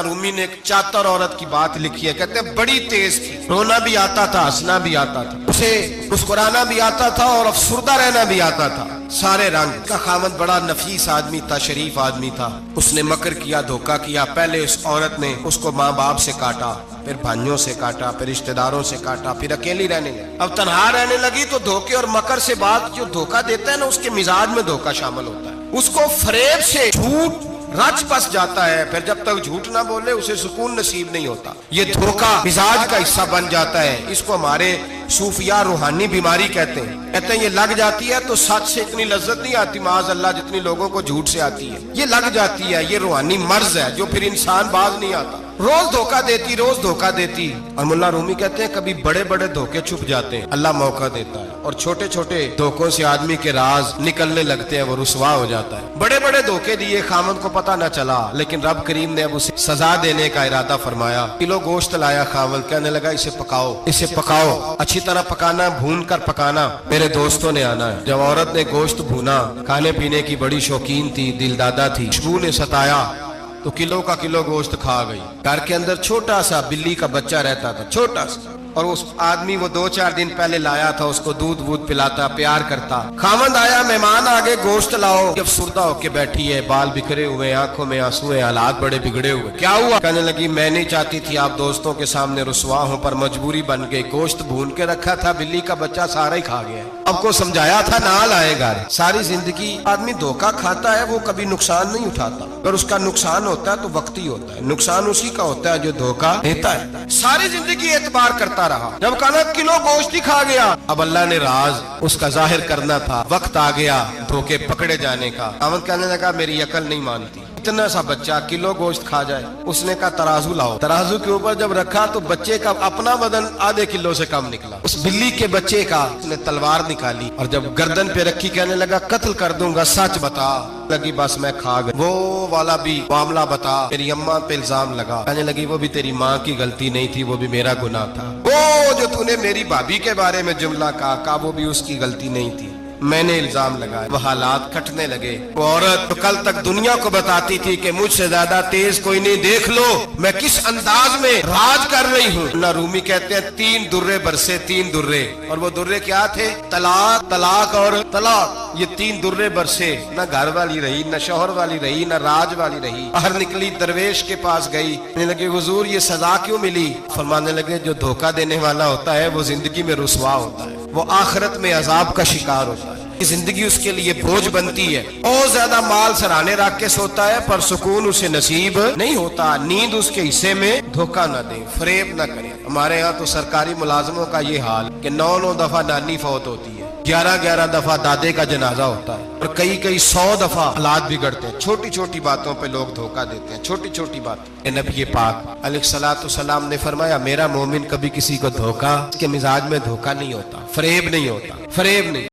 रूमी ने एक चातर औरत की बात लिखी है, कहते हैं बड़ी तेज थी, रोना भी आता था, हंसना भी आता था, उसे मुस्कुराना भी आता था और अफसुर्दा रहना भी आता था, सारे रंग का खामद बड़ा नफीस आदमी था, शरीफ आदमी था। उसने मकर किया, धोखा किया। पहले उस औरत ने उसको माँ बाप से काटा, फिर भाइयों से काटा, फिर रिश्तेदारों से काटा, फिर अकेली रहने लगी। अब तन्हा रहने लगी तो धोखे और मकर से बात, जो धोखा देता है ना उसके मिजाज में धोखा शामिल होता है। उसको फरेब से झूठ रच पस जाता है, फिर जब तक झूठ ना बोले उसे सुकून नसीब नहीं होता। ये धोखा मिजाज का हिस्सा बन जाता है। इसको हमारे सूफिया रूहानी बीमारी कहते हैं ये लग जाती है तो सच से इतनी लज्जत नहीं आती माज़ अल्लाह जितनी लोगों को झूठ से आती है। ये लग जाती है, ये रूहानी मर्ज है जो फिर इंसान बाज नहीं आता। रोज धोखा देती, रोज धोखा देती। और मुल्ला रूमी कहते हैं कभी बड़े बड़े धोखे छुप जाते हैं, अल्लाह मौका देता है, और छोटे छोटे धोखों से आदमी के राज निकलने लगते हैं, वो रुसवा हो जाता है। बड़े बड़े धोखे दिए, खामद को पता न चला, लेकिन रब करीम ने अब उसे सजा देने का इरादा फरमाया। किलो गोश्त लाया खामद, कहने लगा इसे पकाओ, इसे पकाओ, अच्छी तरह पकाना, भून कर पकाना, मेरे दोस्तों ने आना है। जब औरत ने गोश्त भूना, खाने पीने की बड़ी शौकीन थी, दिलदादा थी, खुशबू ने सताया तो किलो का किलो गोश्त खा गई। घर के अंदर छोटा सा बिल्ली का बच्चा रहता था, छोटा सा, और उस आदमी वो 2-4 दिन पहले लाया था, उसको दूध वूध पिलाता, प्यार करता। खामद आया, मेहमान आगे, गोश्त लाओ। जब सुरदा होके बैठी है, बाल बिखरे हुए, आंखों में आंसू है, हालात बड़े बिगड़े हुए। क्या हुआ? कहने लगी मैं नहीं चाहती थी आप दोस्तों के सामने रुसवा हो, पर मजबूरी बन गई। गोश्त भून के रखा था, बिल्ली का बच्चा सारा ही खा गया। आपको समझाया था ना लाएगा। सारी जिंदगी आदमी धोखा खाता है, वो कभी नुकसान नहीं उठाता। अगर उसका नुकसान होता है तो वक्ती होता है, नुकसान उसी का होता है जो धोखा देता है। सारी जिंदगी एतबार करता रहा, जब कहना किलो गोश्त ही खा गया। अब अल्लाह ने राज उसका जाहिर करना था, वक्त आ गया धोखे पकड़े जाने का। अहमद कहने लगा मेरी अकल नहीं मानती, इतना सा बच्चा किलो गोश्त खा जाए। उसने कहा तराजू लाओ। तराजू के ऊपर जब रखा तो बच्चे का अपना वजन आधे किलो से कम निकला। उस बिल्ली के बच्चे का उसने तलवार निकाली और जब गर्दन पे रखी, कहने लगा कत्ल कर दूंगा, सच बता। लगी बस मैं खा गई। वो वाला भी मामला बता, मेरी अम्मा पे इल्जाम लगा। कहने लगी वो भी तेरी माँ की गलती नहीं थी, वो भी मेरा गुनाह था। वो जो तूने मेरी भाभी के बारे में जुमला कहा, वो भी उसकी गलती नहीं थी, मैंने इल्जाम लगाया। वो हालात कटने लगे। वो औरत तो कल तक दुनिया को बताती थी कि मुझसे ज्यादा तेज कोई नहीं, देख लो मैं किस अंदाज में राज कर रही हूँ। ना रूमी कहते हैं 3 दुर्रे बरसे, 3 दुर्रे, और वो दुर्रे क्या थे? तलाक, तलाक और तलाक। ये 3 दुर्रे बरसे। न घर वाली रही, न शौहर वाली रही, न राज वाली रही। बाहर निकली, दरवेश के पास गई, कहने लगे हुजूर ये सजा क्यों मिली? फरमाने लगे जो धोखा देने वाला होता है वो जिंदगी में रुसवा होता है, वो आखिरत में अजाब का शिकार होता है। जिंदगी उसके लिए बोझ बनती है। बहुत ज्यादा माल सराहने रख के सोता है पर सुकून उसे नसीब नहीं होता। नींद उसके हिस्से में, धोखा न दे, फरेब न करे। हमारे यहाँ तो सरकारी मुलाजमों का ये हाल कि 9-9 दफा नानी फौत होती है, 11-11 दफा दादे का जनाजा होता है, और कई 100 दफा हालात बिगड़ते हैं। छोटी छोटी बातों पे लोग धोखा देते हैं, छोटी छोटी बात। नबी पाक अलैहिस्सलाम ने फरमाया मेरा मोमिन कभी किसी को धोखा, के मिजाज में धोखा नहीं होता, फरेब नहीं होता, फरेब नहीं।